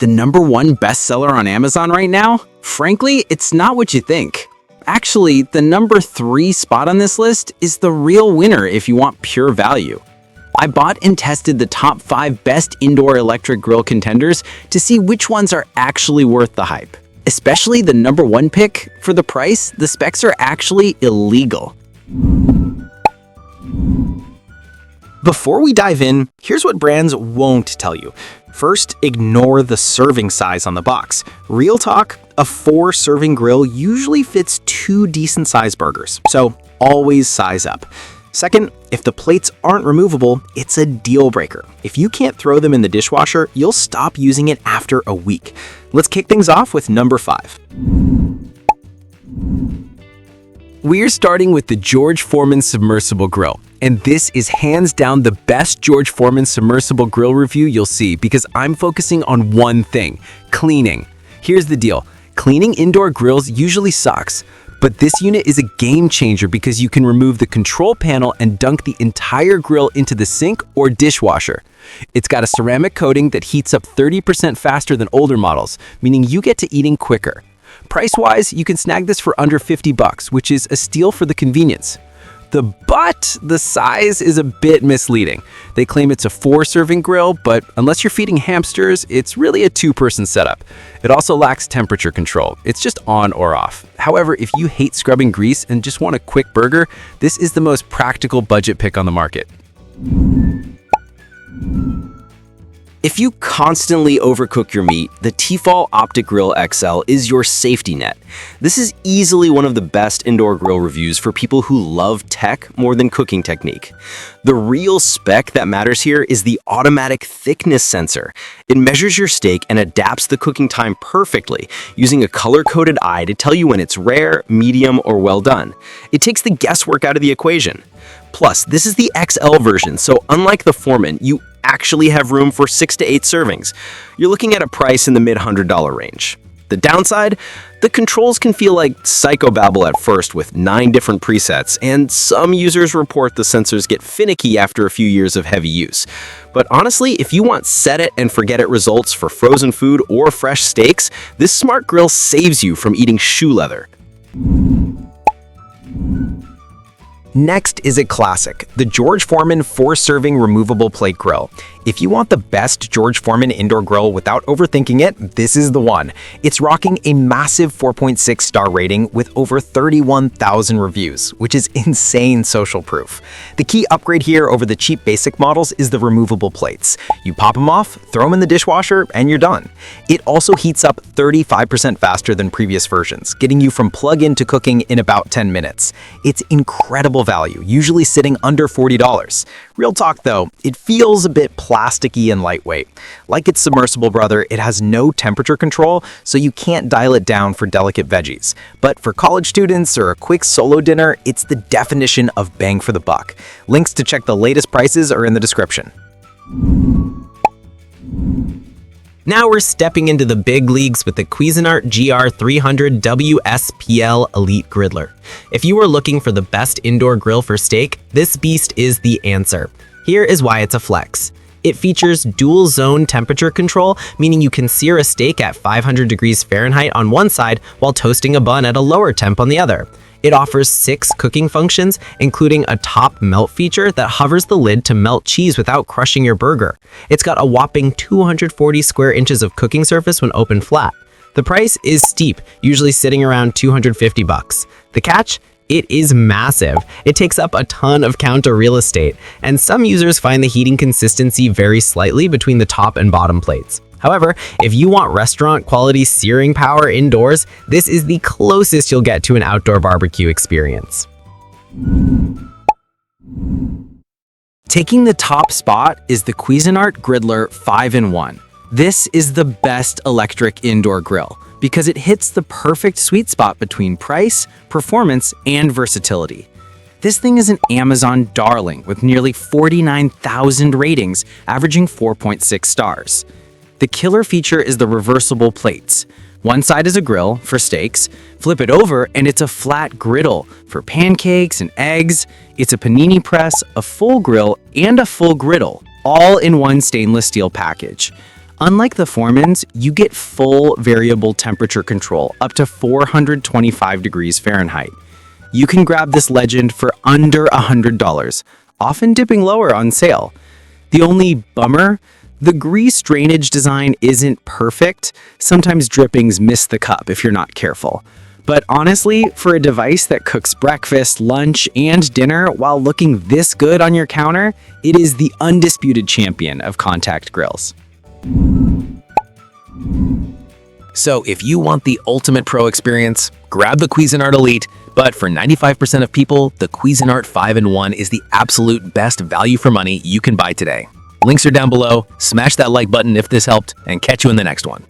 The #1 bestseller on Amazon right now? Frankly, it's not what you think. Actually, the #3 spot on this list is the real winner if you want pure value. I bought and tested the top 5 best indoor electric grill contenders to see which ones are actually worth the hype. Especially the #1 pick, for the price, the specs are actually illegal. Before we dive in, here's what brands won't tell you. First, ignore the serving size on the box. Real talk, a 4-serving grill usually fits 2 decent-sized burgers, so always size up. Second, if the plates aren't removable, it's a deal breaker. If you can't throw them in the dishwasher, you'll stop using it after a week. Let's kick things off with number 5. We're starting with the George Foreman Submersible Grill. And this is hands down the best George Foreman Submersible Grill review you'll see because I'm focusing on one thing: cleaning. Here's the deal. Cleaning indoor grills usually sucks, but this unit is a game changer because you can remove the control panel and dunk the entire grill into the sink or dishwasher. It's got a ceramic coating that heats up 30% faster than older models, meaning you get to eating quicker. Price-wise, you can snag this for under $50, which is a steal for the convenience. The size is a bit misleading. They claim it's a 4-serving grill, but unless you're feeding hamsters, it's really a 2-person setup. It also lacks temperature control. It's just on or off. However, if you hate scrubbing grease and just want a quick burger, this is the most practical budget pick on the market. If you constantly overcook your meat, the T-Fal OptiGrill XL is your safety net. This is easily one of the best indoor grill reviews for people who love tech more than cooking technique. The real spec that matters here is the automatic thickness sensor. It measures your steak and adapts the cooking time perfectly, using a color-coded eye to tell you when it's rare, medium, or well done. It takes the guesswork out of the equation. Plus, this is the XL version, so unlike the Foreman, you actually have room for 6 to 8 servings. You're looking at a price in the mid-$100 range. The downside? The controls can feel like psychobabble at first with 9 different presets, and some users report the sensors get finicky after a few years of heavy use. But honestly, if you want set-it-and-forget-it results for frozen food or fresh steaks, this smart grill saves you from eating shoe leather. Next is a classic, the George Foreman 4-serving removable plate grill. If you want the best George Foreman indoor grill without overthinking it, this is the one. It's rocking a massive 4.6-star rating with over 31,000 reviews, which is insane social proof. The key upgrade here over the cheap basic models is the removable plates. You pop them off, throw them in the dishwasher, and you're done. It also heats up 35% faster than previous versions, getting you from plug-in to cooking in about 10 minutes. It's incredible value, usually sitting under $40. Real talk though, it feels a bit plasticky and lightweight. Like its submersible brother, it has no temperature control, so you can't dial it down for delicate veggies. But for college students or a quick solo dinner, it's the definition of bang for the buck. Links to check the latest prices are in the description. Now we're stepping into the big leagues with the Cuisinart GR300 WSPL Elite Griddler. If you are looking for the best indoor grill for steak, this beast is the answer. Here is why it's a flex. It features dual zone temperature control, meaning you can sear a steak at 500 degrees Fahrenheit on one side while toasting a bun at a lower temp on the other. It offers 6 cooking functions, including a top melt feature that hovers the lid to melt cheese without crushing your burger. It's got a whopping 240 square inches of cooking surface when open flat. The price is steep, usually sitting around $250. The catch? It is massive. It takes up a ton of counter real estate, and some users find the heating consistency vary slightly between the top and bottom plates. However, if you want restaurant-quality searing power indoors, this is the closest you'll get to an outdoor barbecue experience. Taking the top spot is the Cuisinart Griddler 5-in-1. This is the best electric indoor grill because it hits the perfect sweet spot between price, performance, and versatility. This thing is an Amazon darling with nearly 49,000 ratings, averaging 4.6 stars. The killer feature is the reversible plates. One side is a grill for steaks, flip it over and it's a flat griddle for pancakes and eggs. It's a panini press, a full grill, and a full griddle, all in one stainless steel package. Unlike the Foreman's, you get full variable temperature control up to 425 degrees Fahrenheit. You can grab this legend for under $100, often dipping lower on sale. The only bummer? The grease drainage design isn't perfect. Sometimes drippings miss the cup if you're not careful. But honestly, for a device that cooks breakfast, lunch, and dinner while looking this good on your counter, it is the undisputed champion of contact grills. So if you want the ultimate pro experience, grab the Cuisinart Elite, but for 95% of people, the Cuisinart 5-in-1 is the absolute best value for money you can buy today. Links are down below, smash that like button if this helped, and catch you in the next one.